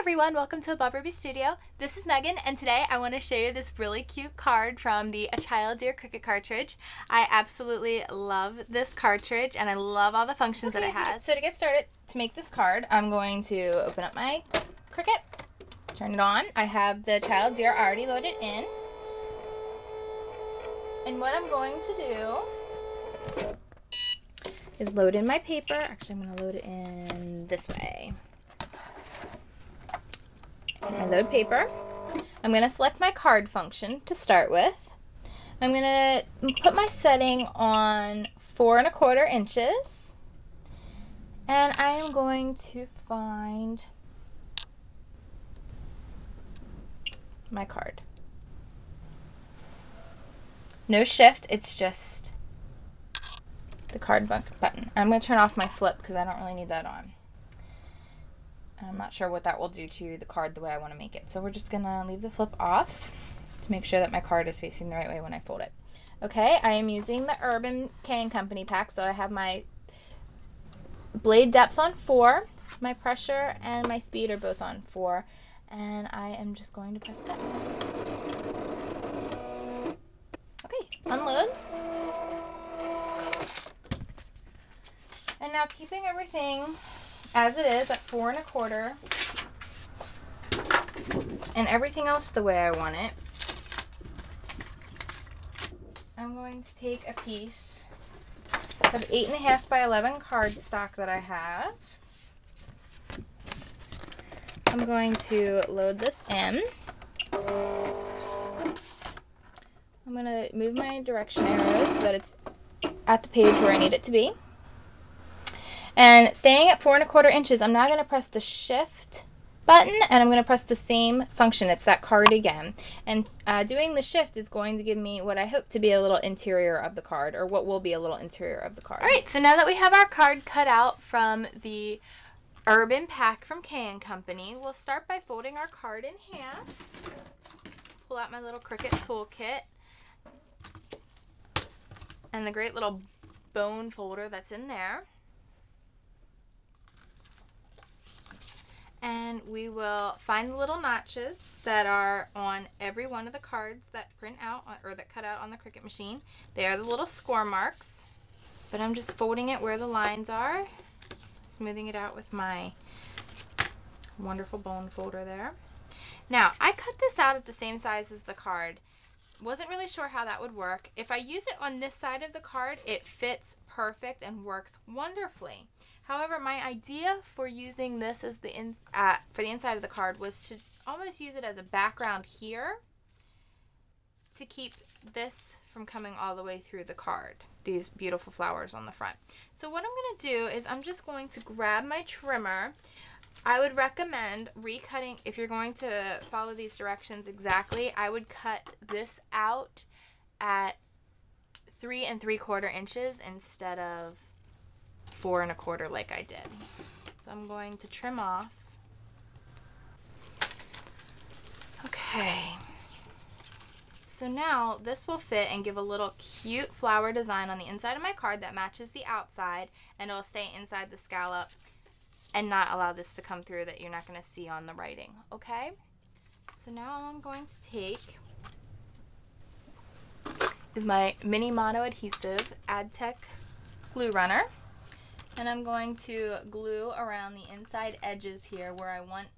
everyone, welcome to Above Ruby Studio. This is Megan, and today I want to show you this really cute card from the A Child Dear Cricut cartridge. I absolutely love this cartridge and I love all the functions that it has. So to get started, to make this card, I'm going to open up my Cricut, turn it on. I have the Child Dear already loaded in. And what I'm going to do is load in my paper. Actually, I'm going to load it in this way. I load paper. I'm going to select my card function to start with. I'm going to put my setting on 4 1/4 inches. And I am going to find my card. No shift, it's just the card button. I'm going to turn off my flip because I don't really need that on. I'm not sure what that will do to the card the way I want to make it. So we're just going to leave the flip off to make sure that my card is facing the right way when I fold it. Okay, I am using the Urban K & Company pack. So I have my blade depths on 4. My pressure and my speed are both on 4. And I am just going to press cut. Okay, unload. And now keeping everything as it is at 4 1/4 and everything else the way I want it, I'm going to take a piece of 8.5 by 11 cardstock that I have. I'm going to load this in. I'm going to move my direction arrows so that it's at the page where I need it to be. And staying at 4 1/4 inches, I'm now going to press the shift button and I'm going to press the same function. It's that card again. And doing the shift is going to give me what I hope to be a little interior of the card, or what will be a little interior of the card. Alright, so now that we have our card cut out from the Urban pack from K & Company, we'll start by folding our card in half. Pull out my little Cricut toolkit and the great little bone folder that's in there. And we will find the little notches that are on every one of the cards that print out or that cut out on the Cricut machine. They are the little score marks, but I'm just folding it where the lines are, smoothing it out with my wonderful bone folder there. Now, I cut this out at the same size as the card. Wasn't really sure how that would work. If I use it on this side of the card, it fits perfect and works wonderfully. However, my idea for using this as for the inside of the card was to almost use it as a background here to keep this from coming all the way through the card. These beautiful flowers on the front. So what I'm going to do is I'm just going to grab my trimmer. I would recommend recutting, if you're going to follow these directions exactly, I would cut this out at 3 3/4 inches instead of 4 1/4 like I did. So I'm going to trim off. Okay. So now this will fit and give a little cute flower design on the inside of my card that matches the outside, and it'll stay inside the scallop and not allow this to come through that you're not going to see on the writing. Okay? So now all I'm going to take is my mini mono adhesive AdTech glue runner. And I'm going to glue around the inside edges here where I want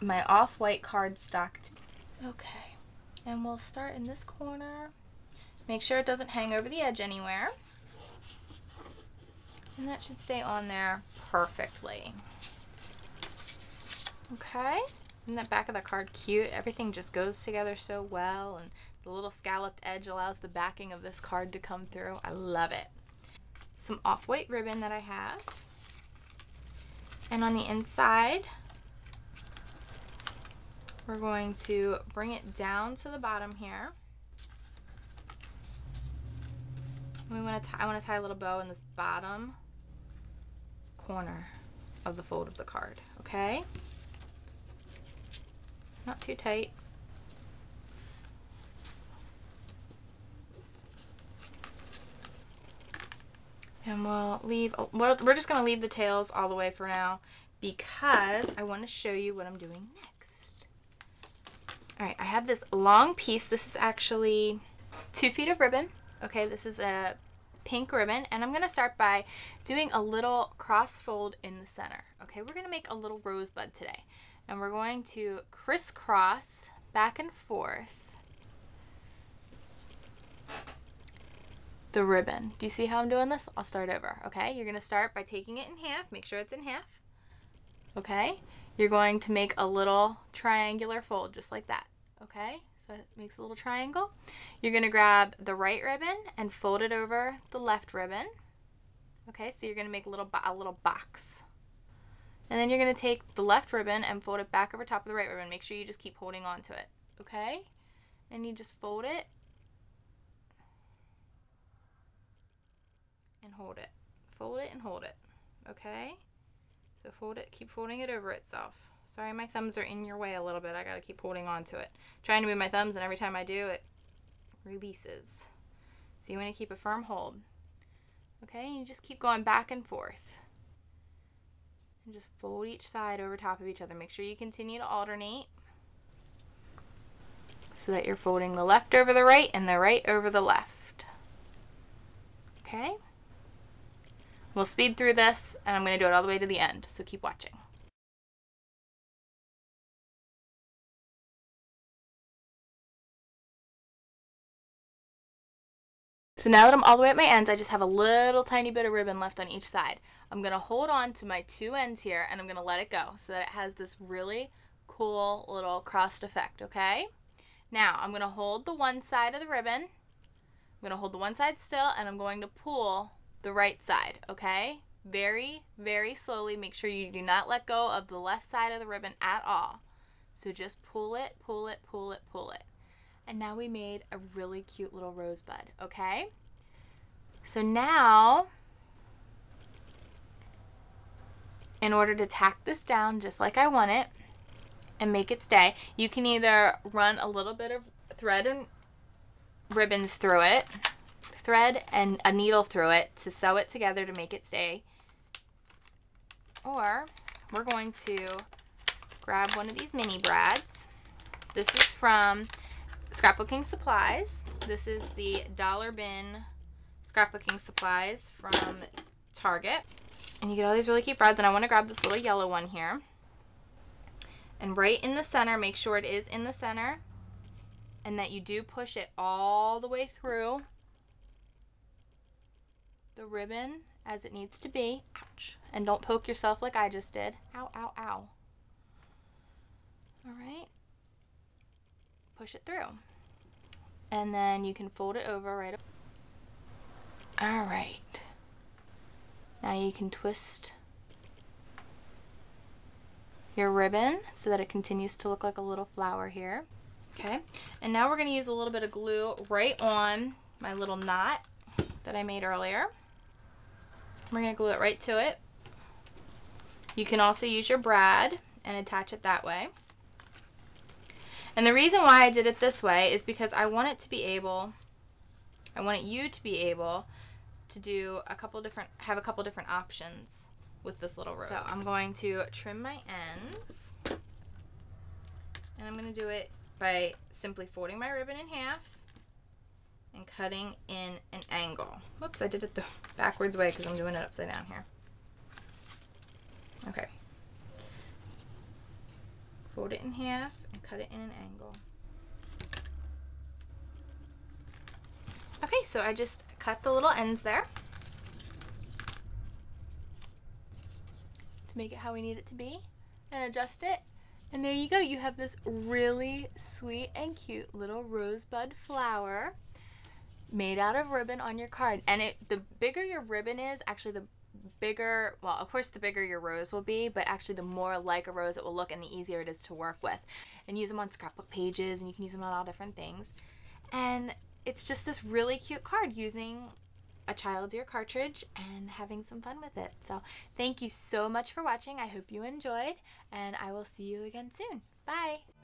my off-white cardstock to be. Okay. And we'll start in this corner. Make sure it doesn't hang over the edge anywhere. And that should stay on there perfectly. Okay. Isn't that back of the card cute? Everything just goes together so well, and the little scalloped edge allows the backing of this card to come through. I love it. Some off-white ribbon that I have. And on the inside, we're going to bring it down to the bottom here. I want to tie a little bow in this bottom corner of the fold of the card, okay? Not too tight. And we'll leave, we're just going to leave the tails all the way for now because I want to show you what I'm doing next. All right, I have this long piece. This is actually 2 feet of ribbon. Okay, this is a pink ribbon, and I'm going to start by doing a little cross fold in the center. Okay, we're going to make a little rosebud today, and we're going to crisscross back and forth the ribbon. Do you see how I'm doing this? I'll start over. Okay, you're going to start by taking it in half. Make sure it's in half. Okay, you're going to make a little triangular fold just like that. Okay, so it makes a little triangle. You're going to grab the right ribbon and fold it over the left ribbon. Okay, so you're going to make a little box. And then you're going to take the left ribbon and fold it back over top of the right ribbon. Make sure you just keep holding on to it. Okay, and you just fold it and hold it. Fold it and hold it. Okay, so fold it, keep folding it over itself. Sorry, my thumbs are in your way a little bit. I gotta keep holding on to it. Trying to move my thumbs, and every time I do, it releases. So you want to keep a firm hold. Okay, and you just keep going back and forth. And just fold each side over top of each other. Make sure you continue to alternate so that you're folding the left over the right and the right over the left. Okay? We'll speed through this, and I'm going to do it all the way to the end, so keep watching. So now that I'm all the way at my ends, I just have a little tiny bit of ribbon left on each side. I'm going to hold on to my 2 ends here, and I'm going to let it go so that it has this really cool little crossed effect, okay? Now, I'm going to hold the one side of the ribbon. I'm going to hold the one side still, and I'm going to pull the right side, okay? Very, very slowly. Make sure you do not let go of the left side of the ribbon at all. So just pull it, pull it, pull it, pull it. And now we made a really cute little rosebud, okay? So now, in order to tack this down just like I want it and make it stay, you can either run a little bit of thread and ribbons through it, thread and a needle through it to sew it together to make it stay, or we're going to grab one of these mini brads. This is from Scrapbooking Supplies. This is the Dollar Bin Scrapbooking Supplies from Target. And you get all these really cute brads, and I want to grab this little yellow one here. And right in the center, make sure it is in the center, and that you do push it all the way through the ribbon as it needs to be. Ouch. And don't poke yourself like I just did. Ow, ow, ow. All right. Push it through. And then you can fold it over right up. All right. Now you can twist your ribbon so that it continues to look like a little flower here. Okay. And now we're going to use a little bit of glue right on my little knot that I made earlier. We're going to glue it right to it. You can also use your brad and attach it that way. And the reason why I did it this way is because I want you to be able to do have a couple different options with this little rose. So I'm going to trim my ends, and I'm going to do it by simply folding my ribbon in half and cutting in an angle. Whoops, I did it the backwards way because I'm doing it upside down here. Okay. Fold it in half and cut it in an angle. Okay, so I just cut the little ends there to make it how we need it to be and adjust it. And there you go. You have this really sweet and cute little rosebud flower made out of ribbon on your card. And the bigger your ribbon is, actually the bigger, well, of course the bigger your rose will be, but actually the more like a rose it will look and the easier it is to work with. And use them on scrapbook pages, and you can use them on all different things. And it's just this really cute card using a child's ear cartridge and having some fun with it. So thank you so much for watching. I hope you enjoyed, and I will see you again soon. Bye!